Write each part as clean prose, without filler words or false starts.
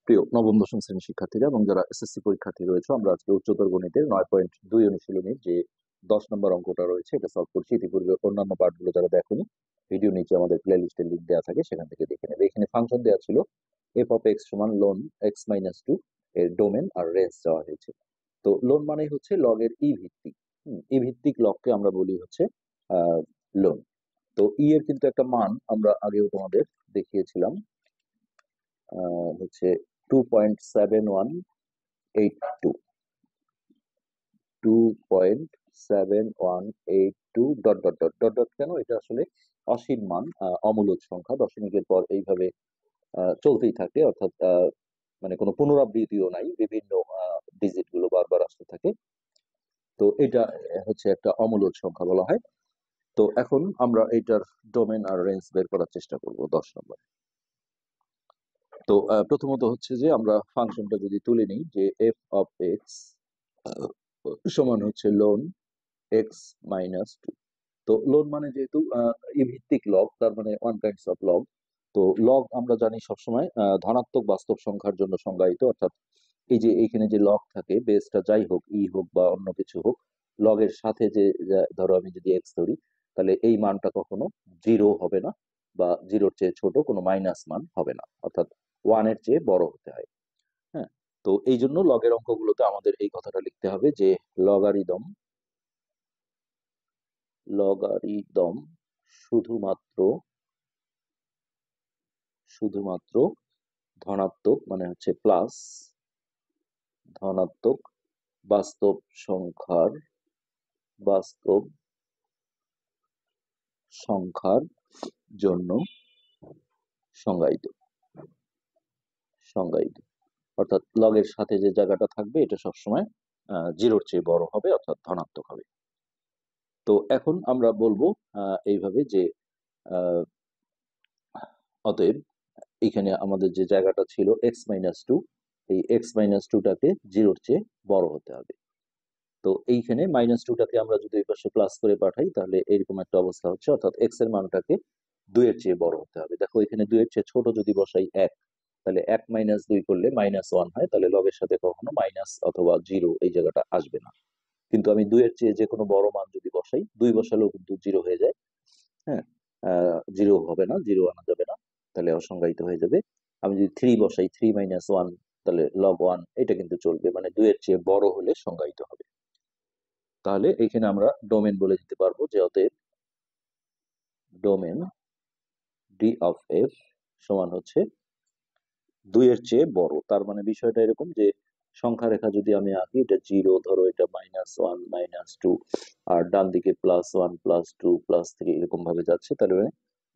প্রিয় নবম দশম শ্রেণীর শিক্ষার্থীরা এবং যারা এসএসসি পরীক্ষার্থী রয়েছে, আমরা আজকে উচ্চতর গণিতের 9.2 অনুশীলনীর যে 10 নম্বর অঙ্কটা রয়েছে এটা সলভ করছি। ইতিপূর্বে অন্যান্য পার্টগুলো যারা দেখেনি, ভিডিও নিচে আমাদের প্লে লিস্টের লিঙ্ক দেওয়া থাকে, সেখান থেকে দেখে নেবে। এখানে ফাংশন দেওয়া ছিল এফ অফ এক্স সমান লন এক্স মাইনাস টু, এর ডোমেন আর রেঞ্জ দেওয়া হয়েছে। তো লোন মানে হচ্ছে লগের ই ভিত্তিক, ই ভিত্তিক লগকে আমরা বলি হচ্ছে লোন। তো ই এর কিন্তু একটা মান আমরা আগেও তোমাদের দেখিয়েছিলাম, হচ্ছে 2.7182, 2.7182 dot dot dot dot dot. কেন এটা আসলে অসীম মান, অমূলদ সংখ্যা, দশমিকের পর এইভাবে চলতেই থাকে, অর্থাৎ মানে কোনো পুনরাবৃত্তিও নাই, বিভিন্ন ডিজিট গুলো বারবার আসতে থাকে। তো এটা হচ্ছে একটা অমূলদ সংখ্যা বলা হয়। তো এখন আমরা এটার ডোমেন আর রেঞ্জ বের করার চেষ্টা করব 10 নম্বর। তো প্রথমত হচ্ছে যে আমরা ফাংশনটা যদি তুলে নিই, যে এফ অফ এক্স সমান হচ্ছে লোন এক্স মাইনাস টু। তো লোন মানে যেহেতু ই ভিত্তিক লগ, তার মানে ওয়ান কাইন্ডস অফ লগ। তো লগ আমরা জানি সবসময় ধনাত্মক বাস্তব সংখ্যার জন্য সংজ্ঞায়িত, অর্থাৎ এই যে এইখানে যে লগ থাকে, বেসটা যাই হোক, ই হোক বা অন্য কিছু হোক, লগের সাথে যে ধরো আমি যদি এক্স ধরি, তাহলে এই মানটা কখনো জিরো হবে না, বা জিরোর চেয়ে ছোট কোনো মাইনাস মান হবে না, অর্থাৎ ওয়ানের চেয়ে বড় হতে হয়। হ্যাঁ, তো এই জন্য লগের অঙ্কগুলোতে আমাদের এই কথাটা লিখতে হবে যে লগারিদম, লগারিদম শুধুমাত্র শুধুমাত্র ধনাত্মক, মানে হচ্ছে প্লাস, ধনাত্মক বাস্তব সংখ্যার বাস্তব সংখ্যার জন্য সংজ্ঞায়িত সংজ্ঞায়িত অর্থাৎ লগের সাথে যে জায়গাটা থাকবে এটা সবসময় জিরোর চেয়ে বড় হবে, অর্থাৎ ধনাত্মক হবে। তো এখন আমরা বলবো এইভাবে যে অতএব এখানে আমাদের যে জায়গাটা ছিল এক্স মাইনাস টু, এই এক্স মাইনাস টুটাকে জিরোর চেয়ে বড় হতে হবে। তো এইখানে মাইনাস টুটাকে আমরা যদি এই পাশে প্লাস করে পাঠাই, তাহলে এরকম একটা অবস্থা হচ্ছে, অর্থাৎ এক্স এর মানটাকে 2 এর চেয়ে বড় হতে হবে। দেখো এখানে 2 এর চেয়ে ছোট যদি বসাই 1, তাহলে 1 মাইনাস 2 করলে মাইনাস 1 হয়, তাহলে লগের সাথে কখনো মাইনাস অথবা জিরো এই জায়গাটা আসবে না। কিন্তু আমি 2 এর চেয়ে যে কোনো বড় মান যদি বসাই, 2 বসালেও কিন্তু জিরো হয়ে যায়। হ্যাঁ, জিরো হবে না, জিরো আনা যাবে না, তাহলে অসংজ্ঞায়িত হয়ে যাবে। আমি যদি 3 বসাই, 3 মাইনাস 1, তাহলে লগ 1, এটা কিন্তু চলবে, মানে 2 এর চেয়ে বড় হলে সংজ্ঞায়িত হবে। তাহলে এখানে আমরা ডোমেন বলে দিতে পারবো যে অতএব ডোমেন ডি অফ এফ সমান হচ্ছে 2 এর চেয়ে বড়। তার মানে বিষয়টা এরকম যে সংখ্যা রেখা যদি আমি আঁকি, এটা জিরো ধরো, এটা মাইনাস 1 মাইনাস 2, আর ডান দিকে প্লাস 1 প্লাস 2 প্লাস 3 এরকম ভাবে যাচ্ছে। তাহলে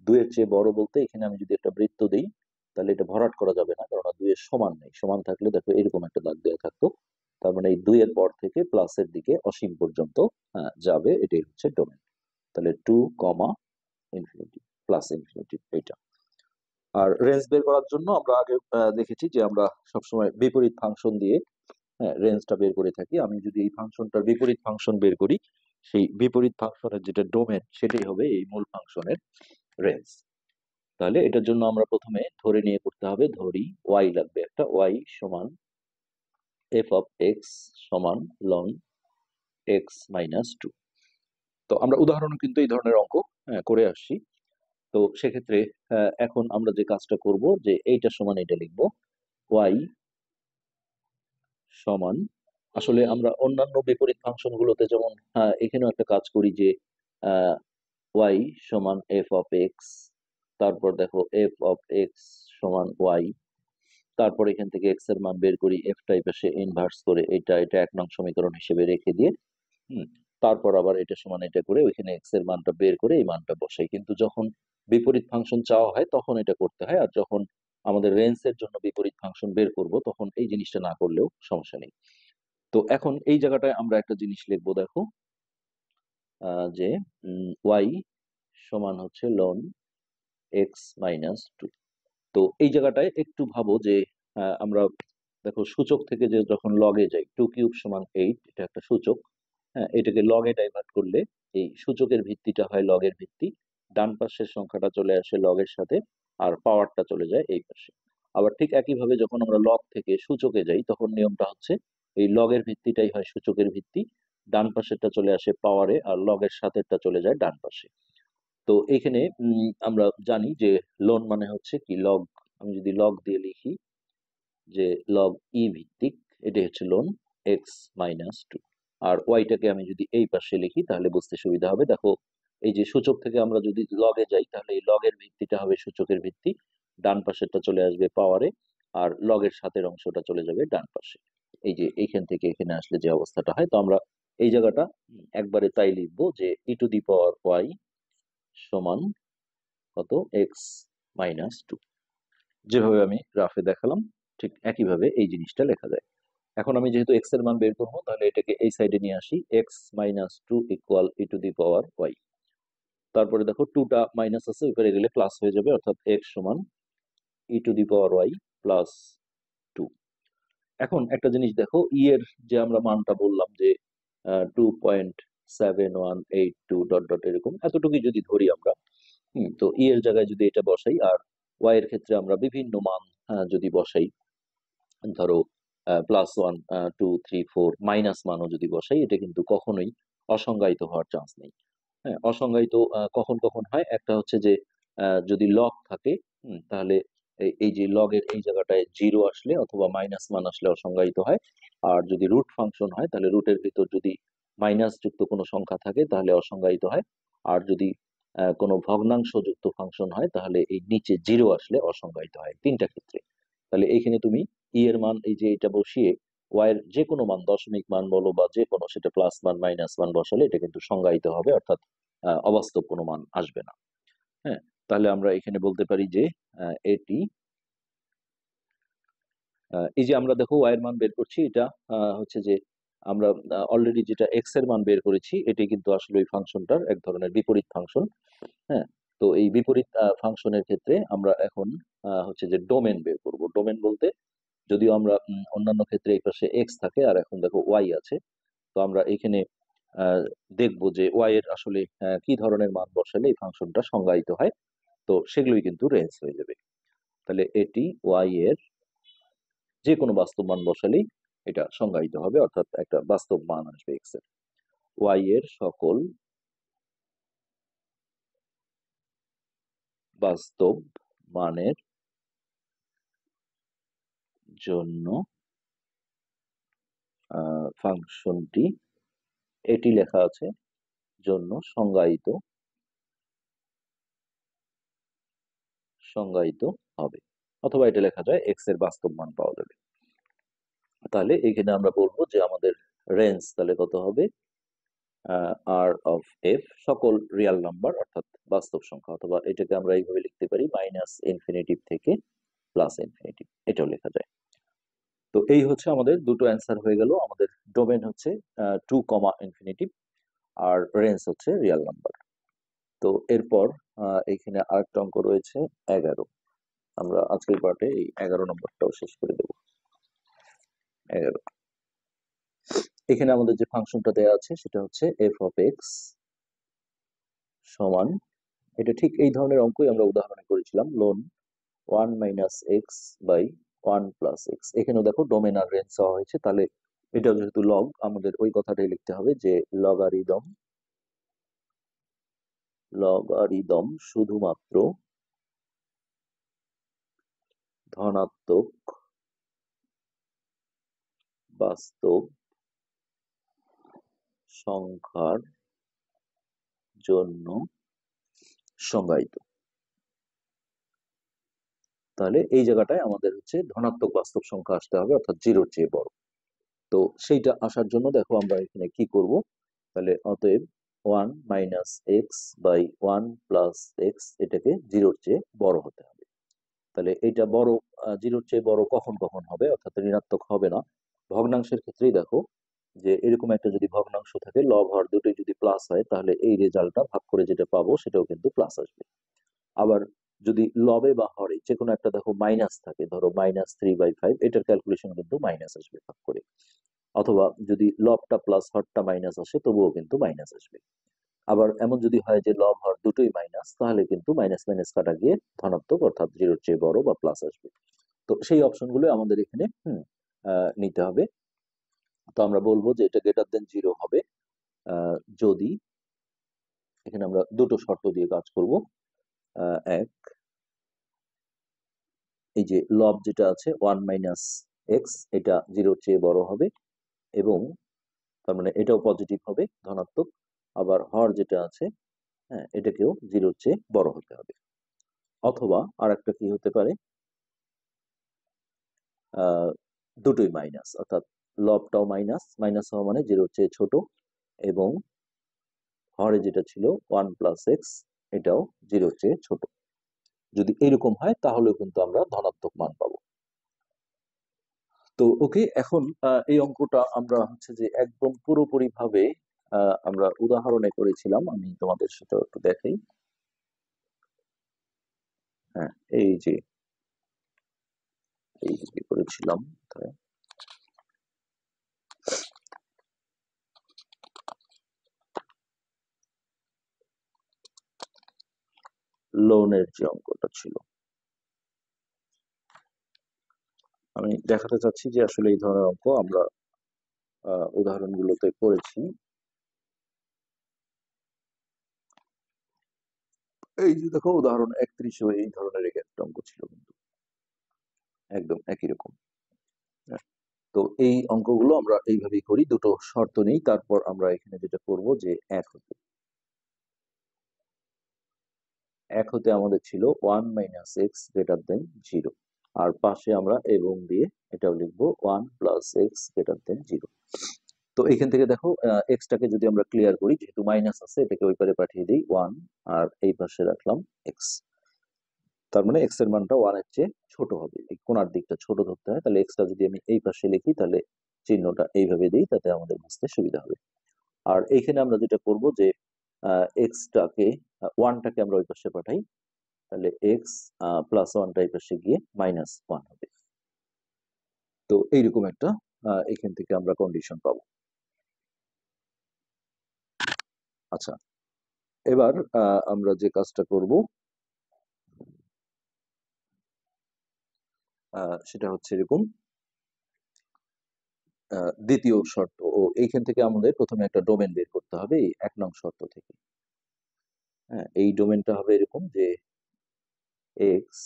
2 এর চেয়ে বড় বলতে এখানে আমি যদি একটা বৃত্ত দিই, তাহলে এটা ভরাট করা যাবে না, কারণ 2 এর সমান নেই। সমান থাকলে দেখো এরকম একটা দাগ দেওয়া থাকতো। তার মানে এই 2 এর পর থেকে প্লাসের দিকে অসীম পর্যন্ত যাবে, এটাই হচ্ছে ডোমেন। তাহলে 2 কমা ইনফিনিটি, প্লাস ইনফিনিটি এটা। আর রেঞ্জ বের করার জন্য আমরা আগে দেখেছি যে আমরা সবসময় বিপরীত ফাংশন দিয়ে রেঞ্জটা বের করে থাকি। আমি যদি এই ফাংশনটার বিপরীত ফাংশন বের করি, সেই বিপরীত ফাংশনের যেটা ডোমেন, সেটাই হবে এই মূল ফাংশনের রেঞ্জ। তাহলে এটার জন্য আমরা প্রথমে ধরে নিয়ে করতে হবে, ধরি ওয়াই লাগবে একটা, ওয়াই সমান এফ অফ এক্স সমান লন এক্স মাইনাস টু। তো আমরা উদাহরণ কিন্তু এই ধরনের অঙ্ক করে আসছি। তো সেক্ষেত্রে এখন আমরা যে কাজটা করব, যে এইটা সমান এটা লিখবো, ওয়াই সমান, আসলে আমরা অন্যান্য বিপরীত ফাংশন গুলোতে যেমন এখানেও একটা কাজ করি যে ওয়াই সমান এফ অফ এক্স, তারপর দেখো এফ অফ এক্স সমান ওয়াই, তারপর এখান থেকে এক্স এর মান বের করি, এফ টাইপ এসে ইনভার্স করে এটা এটা 1 নং সমীকরণ হিসেবে রেখে দিয়ে, তারপর আবার এটা সমান এটা করে ওইখানে এক্স এর মানটা বের করে এই মানটা বসাই। কিন্তু যখন বিপরীত ফাংশন চাওয়া হয় তখন এটা করতে হয়, আর যখন আমাদের রেঞ্জ এর জন্য বিপরীত ফাংশন বের করব তখন এই জিনিসটা না করলেও সমস্যা নেই। তো এখন এই জায়গাটায় আমরা একটা জিনিস লিখবো, দেখো যে ওয়াই সমান হচ্ছে লন এক্স মাইনাস টু। তো এই জায়গাটায় একটু ভাবো যে আমরা দেখো সূচক থেকে যে যখন লগে যাই, 2 কিউব সমান 8, এটা একটা সূচক। হ্যাঁ, এটাকে লগে ডাইভার্ট করলে এই সূচকের ভিত্তিটা হয় লগের ভিত্তি, ডান পাশের সংখ্যাটা চলে আসে লগের সাথে, আর পাওয়ারটা চলে যায় এই পাশে। আবার ঠিক একইভাবে যখন আমরা লগ থেকে সূচকে যাই তখন নিয়মটা হচ্ছে এই লগের ভিত্তিটাই হয় সূচকের ভিত্তি, ডান পাশেরটা চলে আসে পাওয়ারে আর লগের সাথেরটা চলে যায় ডান পাশে। তো এখানে আমরা জানি যে লোন মানে হচ্ছে কি লগ, আমি যদি লগ দিয়ে লিখি যে লগ ই ভিত্তিক, এটা হচ্ছে লোন x-2, আর ওয়াইটাকে আমি যদি এই পাশে লিখি তাহলে বুঝতে সুবিধা হবে। দেখো এই যে সূচক থেকে আমরা যদি লগে যাই তাহলে এই লগের ভিত্তিটা হবে সূচকের ভিত্তি, ডান পাশেরটা চলে আসবে পাওয়ারে আর লগের সাথের অংশটা চলে যাবে ডান পাশে। এই যে এইখান থেকে এখানে আসলে যে অবস্থাটা হয়, তো আমরা এই জায়গাটা একবারে তাই লিখবো যে ই টু দি পাওয়ার ওয়াই সমান কত x-2, যেভাবে আমি গ্রাফে দেখালাম ঠিক একইভাবে এই জিনিসটা লেখা যায়। এখন আমি যেহেতু এক্স এর মান বের করবো তাহলে এটাকে এই সাইডে নিয়ে আসি, x-2 equal e to the power y. তারপরে দেখো টুটা মাইনাস আছে, উপরে গেলে প্লাস হয়ে যাবে, অর্থাৎ x সমান e to the power y plus 2। এখন একটা জিনিস দেখো, এর যে আমরা মানটা বললাম যে 2.7182 ডট ডট এরকম এতটুকুই যদি ধরি আমরা, তো এর জায়গায় যদি এটা বসাই আর ওয়াই এর ক্ষেত্রে আমরা বিভিন্ন মান যদি বসাই, ধরো +1, 2, 3, 4 মাইনাস মানও যদি বসাই, এটা কিন্তু কখনোই অসংজ্ঞায়িত হওয়ার চান্স নেই। হ্যাঁ, অসংজ্ঞায়িত কখন কখন হয়, একটা হচ্ছে যে যদি লগ থাকে, তাহলে এই যে লগের এই জায়গাটায় জিরো আসলে অথবা মাইনাস মান আসলে অসংজ্ঞায়িত হয়। আর যদি রুট ফাংশন হয় তাহলে রুটের ভিতর যদি মাইনাস যুক্ত কোনো সংখ্যা থাকে তাহলে অসংজ্ঞায়িত হয়। আর যদি কোনো ভগ্নাংশ যুক্ত ফাংশন হয় তাহলে এই নিচে জিরো আসলে অসংজ্ঞায়িত হয়, তিনটা ক্ষেত্রে। তাহলে এইখানে তুমি এর মান এই যে এটা বসিয়ে ওয়াই এর যে কোনো মান, দশমিক মান বলো বা যে কোনো, সেটা প্লাস মান মাইনাস মান বসালে এটা কিন্তু সংজ্ঞায়িত হবে, অর্থাৎ অবাস্তব কোনো মান আসবে না। হ্যাঁ, তাহলে আমরা এখানে বলতে পারি যে এটি এই যে আমরা দেখো ওয়াই এর মান বের করছি, এটা হচ্ছে যে আমরা অলরেডি যেটা এক্স এর মান বের করেছি এটি কিন্তু আসলে ওই ফাংশনটার এক ধরনের বিপরীত ফাংশন। হ্যাঁ, তো এই বিপরীত ফাংশনের ক্ষেত্রে আমরা এখন হচ্ছে যে ডোমেন বের করব। ডোমেন বলতে যদিও আমরা অন্যান্য ক্ষেত্রে এই পাশে এক্স থাকে আর এখন দেখো ওয়াই আছে, তো আমরা এখানে আহ, দেখবো যে ওয়াই এর আসলে কি ধরনের মান বসালে এই ফাংশনটা সংজ্ঞায়িত হয়, তো সেগুলোই কিন্তু রেঞ্জ হয়ে যাবে। তাহলে এটি ওয়াই এর যে কোনো বাস্তব মান বসালেই এটা সংজ্ঞায়িত হবে, অর্থাৎ একটা বাস্তব মান আসবে এক্স এর। ওয়াই এর সকল বাস্তব মানের জন্য ফাংশনটি, এটি লেখা আছে, জন্য সংজ্ঞায়িত সংজ্ঞায়িত হবে, অথবা এটা লেখা যায় এক্স এর বাস্তব মান পাওয়া যাবে। তাহলে এখানে আমরা বলবো যে আমাদের রেঞ্জ তাহলে কত হবে, আর অফ এফ সকল রিয়াল নাম্বার অর্থাৎ বাস্তব সংখ্যা, অথবা এটাকে আমরা এইভাবে লিখতে পারি মাইনাস ইনফিনিটিভ থেকে প্লাস ইনফিনিটিভ, এটাও লেখা যায়। তো এই হচ্ছে আমাদের দুটো অ্যান্সার হয়ে গেল। আমাদের ডোমেন হচ্ছে 2, আর রেঞ্জ হচ্ছে রিয়াল নাম্বার। তো এরপর এখানে আরেকটা অঙ্ক রয়েছে 11। আমরা আজকের পার্টে এই 11 নম্বরটাও শেষ করে দেব। 11, এখানে আমাদের যে ফাংশনটা দেওয়া আছে সেটা হচ্ছে এফ অফ এক্স সমান, এটা ঠিক এই ধরনের অঙ্কই আমরা উদাহরণে করেছিলাম, লোন 1-x/1+x। এখানেও দেখো ডোমেন আর রেঞ্জ দেওয়া হয়েছে, তাহলে এটা যেহেতু লগ, আমাদের ওই কথাটাই লিখতে হবে যে লগারিদম শুধুমাত্র ধনাত্মক বাস্তব সংখ্যার জন্য সংজ্ঞায়িত। তাহলে এই জায়গাটায় আমাদের হচ্ছে ধনাত্মক বাস্তব সংখ্যা আসতে হবে, অর্থাৎ জিরোর চেয়ে বড়। তো সেইটা আসার জন্য দেখো আমরা এখানে কি করব, তাহলে অতএব 1-x/1+x এটাকে জিরোর চেয়ে বড় হতে হবে। তাহলে এটা বড়, জিরোর চেয়ে বড় কখন কখন হবে, অর্থাৎ ঋণাত্মক হবে না। ভগ্নাংশের ক্ষেত্রেই দেখো যে এরকম একটা যদি ভগ্নাংশ থাকে, লব হর দুটোই যদি প্লাস হয় তাহলে এই রেজাল্টটা ভাগ করে যেটা পাবো সেটাও কিন্তু প্লাস আসবে। আবার যদি লবে বা হরে যে কোনো একটা দেখো মাইনাস থাকে, ধরো -3/5, এটার ক্যালকুলেশন কিন্তু মাইনাস আসবে ভাগ করে। অথবা যদি লবটা প্লাস হরটা মাইনাস আসে তবুও কিন্তু মাইনাস আসবে। আবার এমন যদি হয় যে লব হর দুটোই মাইনাস, তাহলে কিন্তু মাইনাস মাইনাস কাটা গিয়ে ধনাত্মক অর্থাৎ জিরোর চেয়ে বড় বা প্লাস আসবে। তো সেই অপশনগুলো আমাদের এখানে নিতে হবে। তো আমরা বলবো যে এটা গ্রেটার দেন 0 হবে যদি, এখানে আমরা দুটো শর্ত দিয়ে কাজ করব। এক, এই যে লব যেটা আছে 1 মাইনাস এক্স, এটা 0-র চেয়ে বড় হবে, এবং তার মানে এটাও পজিটিভ হবে, ধনাত্মক। আবার হর যেটা আছে, হ্যাঁ, এটাকেও 0-র চেয়ে বড় হতে হবে। অথবা আর একটা কি হতে পারে, দুটোই মাইনাস, অর্থাৎ লবটাও মাইনাস, মাইনাস হওয়া মানে 0-র চেয়ে ছোট, এবং হরে যেটা ছিল 1 প্লাস এক্স, এটাও 0-র চেয়ে ছোট। যদি এরকম হয় তাহলেও কিন্তু আমরা ধনাত্মক মান পাবো। তো ওকে, এখন এই অঙ্কটা আমরা হচ্ছে যে একদম পুরোপুরি ভাবে আমরা উদাহরণে করেছিলাম। আমি তোমাদের সাথে একটু দেখাই। হ্যাঁ, এই যে করেছিলাম লোনের যে অঙ্কটা ছিল, আমি দেখাতে চাচ্ছি যে আসলে এই ধরনের অঙ্ক আমরা উদাহরণগুলোতে করেছি। এই যে দেখো, উদাহরণ 31-এও এই ধরনের একটা অঙ্ক ছিল, কিন্তু একদম একই রকম। হ্যাঁ, তো এই অঙ্কগুলো আমরা এইভাবেই করি, দুটো শর্ত নেই, তারপর আমরা এখানে যেটা করব যে এক হতে আমাদের ছিল 1 মাইনাস এক্স গ্রেটার দেন 0, আর পাশে আমরা এবং দিয়ে এটাও লিখবো 1 প্লাস এক্স গ্রেটার দেন 0। তো এখান থেকে দেখো, এক্সটাকে যদি আমরা ক্লিয়ার করি, যেহেতু মাইনাস আছে এটাকে ওই পারে পাঠিয়ে দিই 1, আর এই পাশে রাখলাম এক্স। তার মানে এক্স এর মানটা 1 এর চেয়ে ছোট হবে, এই কোণার দিকটা ছোট ধরতে হয়। তাহলে এক্সটা যদি আমি এই পাশে লিখি, তাহলে চিহ্নটা এইভাবে দিই, তাতে আমাদের বুঝতে সুবিধা হবে। আর এইখানে আমরা যেটা করব যে এক্সটাকে, ওয়ানটাকে আমরা ওই পাশে পাঠাই, তাহলে এক্স প্লাস ওয়ানটা এই পাশে গিয়ে -1 হবে। তো এইরকম একটা এখান থেকে আমরা কন্ডিশন পাবো। আচ্ছা, এবার আমরা যে কাজটা করব সেটা হচ্ছে এরকম, দ্বিতীয় শর্ত, ও এইখান থেকে আমাদের প্রথমে একটা ডোমেন বের করতে হবে এই 1 নং শর্ত থেকে। হ্যাঁ, এই ডোমেনটা হবে এরকম যে এক্স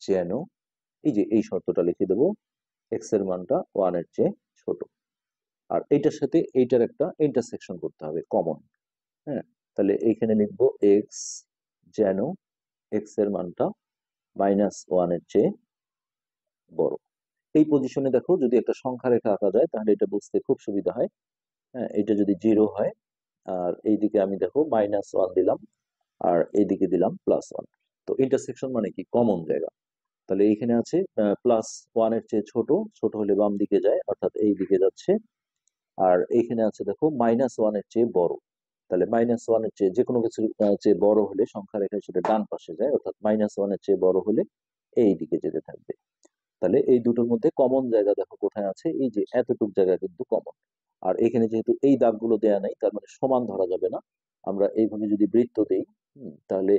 যেন, এই যে এই শর্তটা লিখে দেবো, এক্স এর মানটা 1 এর চেয়ে ছোট, আর এইটার সাথে এইটার একটা ইন্টারসেকশন করতে হবে, কমন। হ্যাঁ, তাহলে এইখানে লিখবো এক্স যেন এক্স এর মানটা -1 এর চেয়ে বড়। এই পজিশনে দেখো, যদি একটা সংখ্যা রেখা আঁকা যায় তাহলে এটা বুঝতে খুব সুবিধা হয়। হ্যাঁ, এটা যদি 0 হয়, আর এইদিকে আমি দেখো -1 দিলাম, আর এইদিকে দিলাম +1। তো ইন্টারসেকশন মানে কি, কমন জায়গা। তাহলে এইখানে আছে +1 এর চেয়ে ছোট, ছোট হলে বাম দিকে যায়, অর্থাৎ এই দিকে যাচ্ছে। আর এইখানে আছে দেখো -1 এর চেয়ে বড়, তাহলে -1 এর চেয়ে যে কোনো কিছু চেয়ে বড় হলে সংখ্যা রেখায় সেটা ডান পাশে যায়, অর্থাৎ -1 এর চেয়ে বড় হলে এই দিকে যেতে থাকবে। তাহলে এই দুটোর মধ্যে কমন জায়গা দেখো কোথায় আছে, এই যে এতটুক জায়গা কিন্তু কমন। আর এখানে যেহেতু এই দাগগুলো দেয়া নাই, তার মানে সমান ধরা যাবে না। আমরা এইভাবে যদি বৃত্ত দেই, তাহলে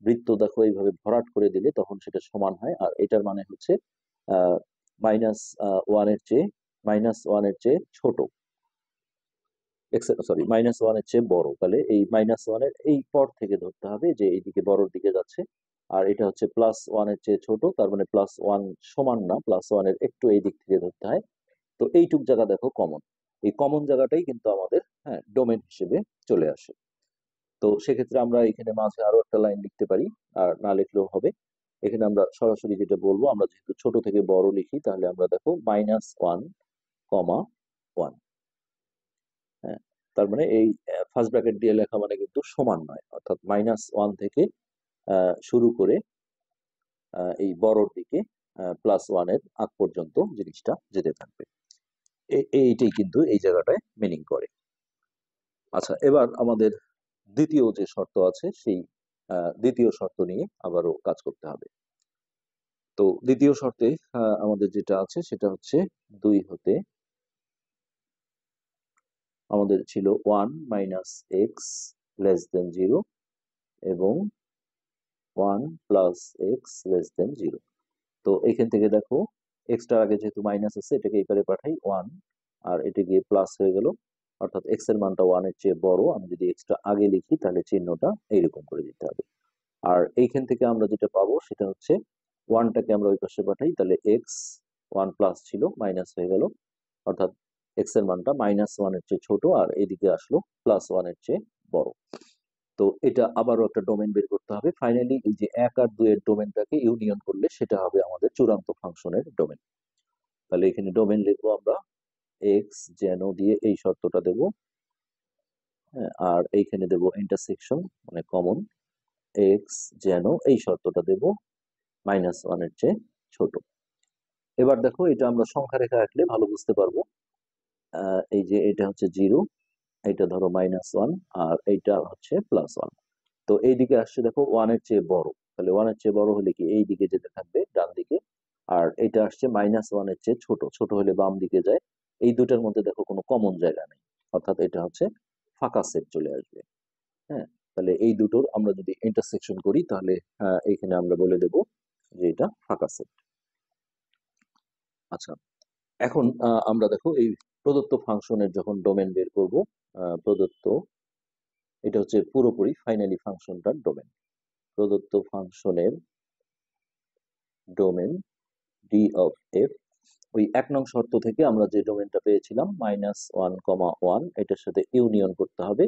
বৃত্ত দেখো এইভাবে ভরাট করে দিলে তখন সেটা সমান হয়। আর এটার মানে হচ্ছে আহ মাইনাস ওয়ানের চেয়ে ছোট, সরি -1 এর চেয়ে বড়। তাহলে এই -1 এর এই পর থেকে ধরতে হবে যে এইদিকে বড়র দিকে যাচ্ছে, আর এটা হচ্ছে +1 এর চেয়ে ছোট, তার মানে +1 সমান না, +1 এর একটু এই দিক থেকে ধরতে হয়। তো এইটুক জায়গা দেখো কমন, এই কমন জায়গাটাই কিন্তু আমাদের, হ্যাঁ, ডোমেন হিসেবে চলে আসে। তো সেক্ষেত্রে আমরা এখানে মাঝে আরো একটা লাইন লিখতে পারি, আর না লিখলেও হবে। এখানে আমরা সরাসরি যেটা বলবো, আমরা যেহেতু ছোট থেকে বড় লিখি, তাহলে আমরা দেখো -1, 1। হ্যাঁ, তার মানে এই ফার্স্ট ব্র্যাকেট দিয়ে লেখা মানে কিন্তু সমান নয়, অর্থাৎ -1 থেকে শুরু করে এই বড়র দিকে +1 এর আগ পর্যন্ত জিনিসটা যেতে থাকবে। এইটাই কিন্তু এই জায়গাটায় মিনিং করে। আচ্ছা, এবার আমাদের দ্বিতীয় যে শর্ত আছে, সেই দ্বিতীয় শর্ত নিয়ে আবারও কাজ করতে হবে। তো দ্বিতীয় শর্তে আমাদের যেটা আছে সেটা হচ্ছে 2 হতে আমাদের ছিল 1 মাইনাস এক্স লেস দেন 0 এবং 1 প্লাস এক্স লেস দেন 0। তো এখান থেকে দেখো এক্সটার আগে যেহেতু মাইনাস আছে এটাকে এই পারে পাঠাই 1, আর এটা গিয়ে প্লাস হয়ে গেল, অর্থাৎ এক্স এর মানটা 1 এর চেয়ে বড়। আমি যদি এক্সটা আগে লিখি তাহলে চিহ্নটা এইরকম করে দিতে হবে। আর এইখান থেকে আমরা যেটা পাবো সেটা হচ্ছে 1টাকে আমরা ওই পাশে পাঠাই, তাহলে এক্স 1 প্লাস ছিল মাইনাস হয়ে গেল, অর্থাৎ এক্স এর মানটা -1 এর চেয়ে ছোট, আর এদিকে আসলো +1 এর চেয়ে বড়। তো এটা আবারও একটা ডোমেন বের করতে হবে। ফাইনালি এই যে 1 আর 2 এর ডোমেনটাকে ইউনিয়ন করলে সেটা হবে আমাদের চূড়ান্ত ফাংশনের ডোমেন। তাহলে এখানে ডোমেন লিখবো আমরা এক্স যেন দিয়ে এই শর্তটা দেব, হ্যাঁ, আর এইখানে দেব ইন্টারসেকশন মানে কমন, এক্স যেন এই শর্তটা দেব -1 এর চেয়ে ছোট। এবার দেখো এটা আমরা সংখ্যা রেখা আঁকলে ভালো বুঝতে পারবো। এই যে এটা হচ্ছে 0, এটা ধরো -1, আর এইটা হচ্ছে +1। তো এইদিকে আসছে দেখো 1 এর চেয়ে বড়, তাহলে 1 এর চেয়ে বড় হলে কি এই দিকে যেতে থাকবে ডান দিকে, আর এটা আসছে -1 এর চেয়ে ছোট, ছোট হলে বাম দিকে যায়। এই দুটার মধ্যে দেখো কোনো কমন জায়গা নেই, অর্থাৎ এটা হচ্ছে ফাঁকা সেট চলে আসবে। হ্যাঁ, তাহলে এই দুটোর আমরা যদি ইন্টারসেকশন করি তাহলে এইখানে আমরা বলে দেব যে এটা ফাঁকা সেট। আচ্ছা, এখন আমরা দেখো এই প্রদত্ত ফাংশনের যখন ডোমেন বের করব, প্রদত্ত, এটা হচ্ছে পুরোপুরি ফাইনালি ফাংশনটার ডোমেন। প্রদত্ত ফাংশনের ডোমেন ডি অফ এফ, ওই 1 নং শর্ত থেকে আমরা যে ডোমেনটা পেয়েছিলাম -1, 1, এটার সাথে ইউনিয়ন করতে হবে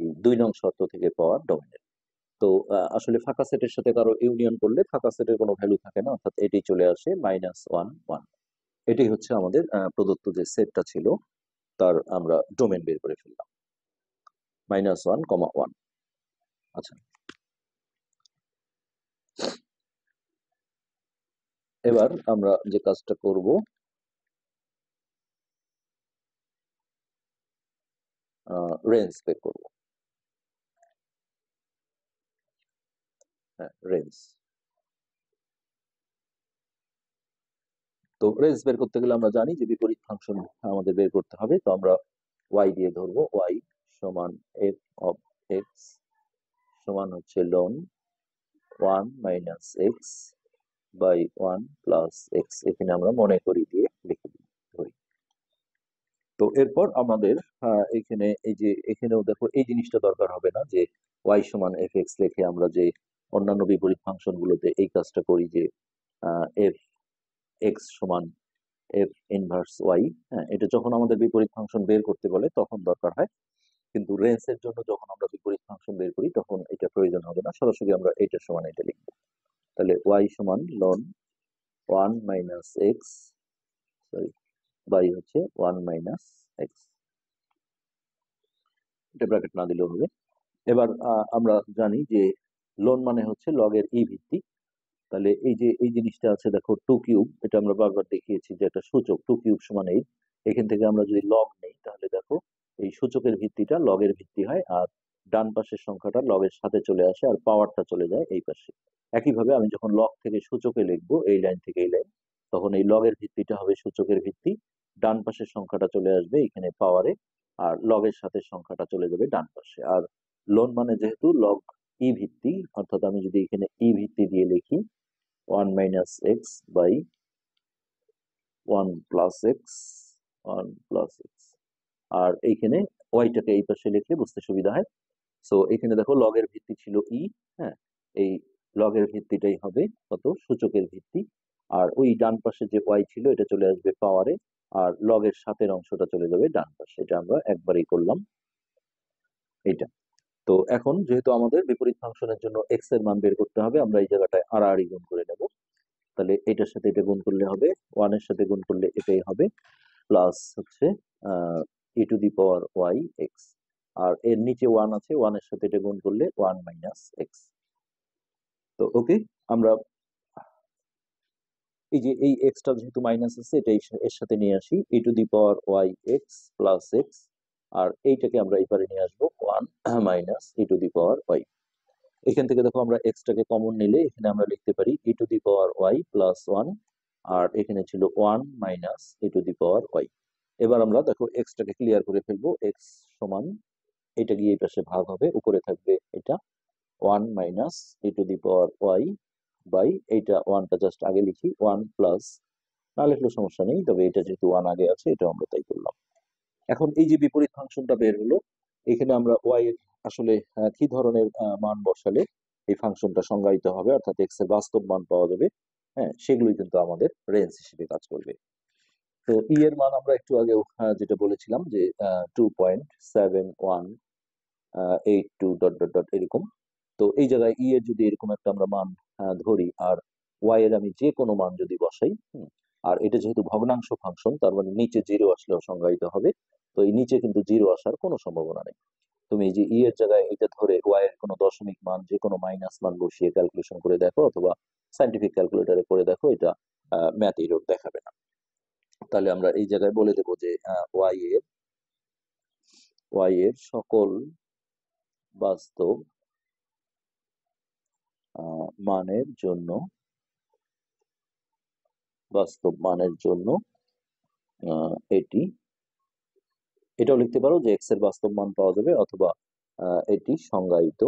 এই 2 নং শর্ত থেকে পাওয়া ডোমেনের। তো আসলে ফাঁকা সেটের সাথে কারো ইউনিয়ন করলে ফাঁকা সেটের কোনো ভ্যালু থাকে না, অর্থাৎ এটি চলে আসে -1, 1। এটাই হচ্ছে আমাদের প্রদত্ত যে সেটটা ছিল তার আমরা ডোমেন বের করে ফেললাম -1, 1। আচ্ছা, এবার আমরা যে কাজটা করব, রেঞ্জ বের করব। হ্যাঁ, রেঞ্জ। তো রেঞ্জ বের করতে গেলে আমরা জানি যে বিপরীত ফাংশন আমাদের বের করতে হবে। তো আমরা ওয়াই দিয়ে ধরবো, ওয়াই সমান এফ অফ এক্স সমান হচ্ছে ln 1 minus x by 1 plus x, এখানে আমরা মনে করি দিয়ে লিখে ধরি। তো এরপর আমাদের এখানে এই যে এখানেও দেখো এই জিনিসটা দরকার হবে না যে ওয়াই সমান এফ এক্স লিখে আমরা যে অন্যান্য বিপরীত ফাংশন গুলোতে এই কাজটা করি যে এফ এক্স সমান এফ ইনভার্স ওয়াই। হ্যাঁ, এটা যখন আমাদের বিপরীত ফাংশন বের করতে বলে তখন দরকার হয়, কিন্তু রেঞ্জের জন্য যখন আমরা বিপরীত ফাংশন বের করি তখন এটা প্রয়োজন হবে না, সরাসরি আমরা এইটার সমান এটা লিখবো। তাহলে ওয়াই সমান ln 1 minus x, sorry, by হচ্ছে 1 মাইনাস এক্স, এটা ব্র্যাকেট না দিলেও হবে। এবার আমরা জানি যে লন মানে হচ্ছে লগের ই ভিত্তি। তাহলে এই যে এই জিনিসটা আছে দেখো 2 কিউব, এটা আমরা বারবার দেখিয়েছি যে একটা সূচক 2 কিউব সমান 8। এখান থেকে আমরা যদি লগ নেই তাহলে দেখো এই সূচকের ভিত্তিটা লগের ভিত্তি হয়, আর ডান পাশের সংখ্যাটা লগের সাথে চলে আসে, আর পাওয়ারটা চলে যায় এই পাশে। একইভাবে আমি যখন লগ থেকে সূচকে লিখবো এই লাইন থেকে এই লাইন, তখন এই লগের ভিত্তিটা হবে সূচকের ভিত্তি, ডান পাশের সংখ্যাটা চলে আসবে এখানে পাওয়ারে, আর লগের সাথে সংখ্যাটা চলে যাবে ডান পাশে। আর লোন মানে যেহেতু লগ ই ভিত্তি, অর্থাৎ আমি যদি এখানে ই ভিত্তি দিয়ে লিখি 1 minus x by 1 plus x, 1 plus x, আর এইখানে ওয়াইটাকে এই পাশে লিখলে বুঝতে সুবিধা হয়। সো এখানে দেখো লগের ভিত্তি ছিল ই, হ্যাঁ, এই লগের ভিত্তিটাই হবে কত সূচকের ভিত্তি, আর ওই ডান পাশে যে ওয়াই ছিল এটা চলে আসবে পাওয়ারে, আর লগের সাথের অংশটা চলে যাবে ডান পাশে। এটা আমরা একবারই করলাম এটা। তো এখন যেহেতু আমাদের বিপরীত ফাংশনের জন্য এক্স এর মান বের করতে হবে, আমরা এই জায়গাটায় আড়াআড়ি গুণ করে নেব। তাহলে এটার সাথে এটা গুণ করলে হবে, 1 এর সাথে গুণ করলে এটাই হবে, প্লাস হচ্ছে e to the power y x, আর এর নিচে 1 আছে, 1 এর সাথে এটা গুণ করলে 1 মাইনাস এক্স। তো ওকে, আমরা এই যে এই এক্সটা যেহেতু মাইনাস আছে এটা এর সাথে নিয়ে আসি, e to the power y x plus x, আর এইটাকে আমরা এবারে নিয়ে আসবো 1 minus e to the power y. এখান থেকে দেখো আমরা এক্সটাকে কমন নিলে এখানে আমরা লিখতে পারি e to the power y plus 1, আর এখানে ছিল 1 minus e to the power y. এবার আমরা দেখো এক্সটাকে ক্লিয়ার করে ফেলবো, এক্স সমান এটা গিয়ে এই পাশে ভাগ হবে, উপরে থাকবে এটা 1 minus e to the power y by এইটা ওয়ানটা জাস্ট আগে লিখি, ওয়ান প্লাস, না লিখলে সমস্যা নেই, তবে এটা যেহেতু ওয়ান আগে আছে এটা আমরা তাই করলাম। এখন এই যে বিপরীত ফাংশনটা বের হলো, এখানে আমরা ওয়াই এর আসলে কি ধরনের মান বসালে এই ফাংশনটা সংজ্ঞায়িত হবে, অর্থাৎ এক্স এর বাস্তব মান পাওয়া যাবে, হ্যাঁ, সেগুলোই কিন্তু আমাদের রেঞ্জ হিসেবে কাজ করবে। তো ই এর মান আমরা একটু আগেও যেটা বলেছিলাম যে 2.7182 ডট ডট ডট এরকম। তো এই জায়গায় ই এর যদি এরকম একটা আমরা মান ধরি, আর ওয়াই এর আমি যে কোনো মান যদি বসাই, আর এটা যেহেতু ভগ্নাংশ ফাংশন, তার মানে নিচে জিরো আসলেও সংজ্ঞায়িত হবে। তো এই নিচে কিন্তু জিরো আসার কোনো সম্ভাবনা নেই। তুমি এই যে ই এর জায়গায় এটা ধরে ওয়াই এর কোনো দশমিক মান, যে কোনো মাইনাস মান বসিয়ে ক্যালকুলেশন করে দেখো, অথবা সাইন্টিফিক ক্যালকুলেটরে করে দেখো, এটা ম্যাথ এরর দেখাবে না। তাহলে আমরা এই জায়গায় বলে দেবো যে ওয়াই এর সকল বাস্তব মানের জন্য এটি, এটাও লিখতে পারো যে এক্স এর বাস্তব মান পাওয়া যাবে, অথবা এটি সংজ্ঞায়িত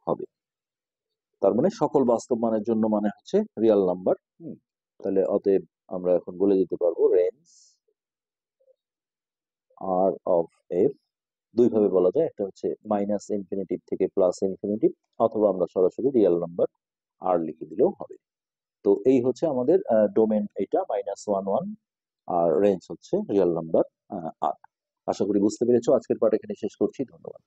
হবে। তার মানে সকল বাস্তব মানের জন্য মানে হচ্ছে রিয়াল নাম্বার। তাহলে অতএব আমরা এখন বলে দিতে পারবো রেঞ্জ আর অফ এফ দুই ভাবে বলা যায়, একটা হচ্ছে মাইনাস ইনফিনিটিভ থেকে প্লাস ইনফিনিটিভ, অথবা আমরা সরাসরি রিয়াল নাম্বার আর লিখে দিলেও হবে। তো এই হচ্ছে আমাদের ডোমেন, এটা -1 1, আর রেঞ্জ হচ্ছে রিয়াল নাম্বার আর। আশা করি বুঝতে পেরেছো। আজকের পাঠ এখানে শেষ করছি, ধন্যবাদ।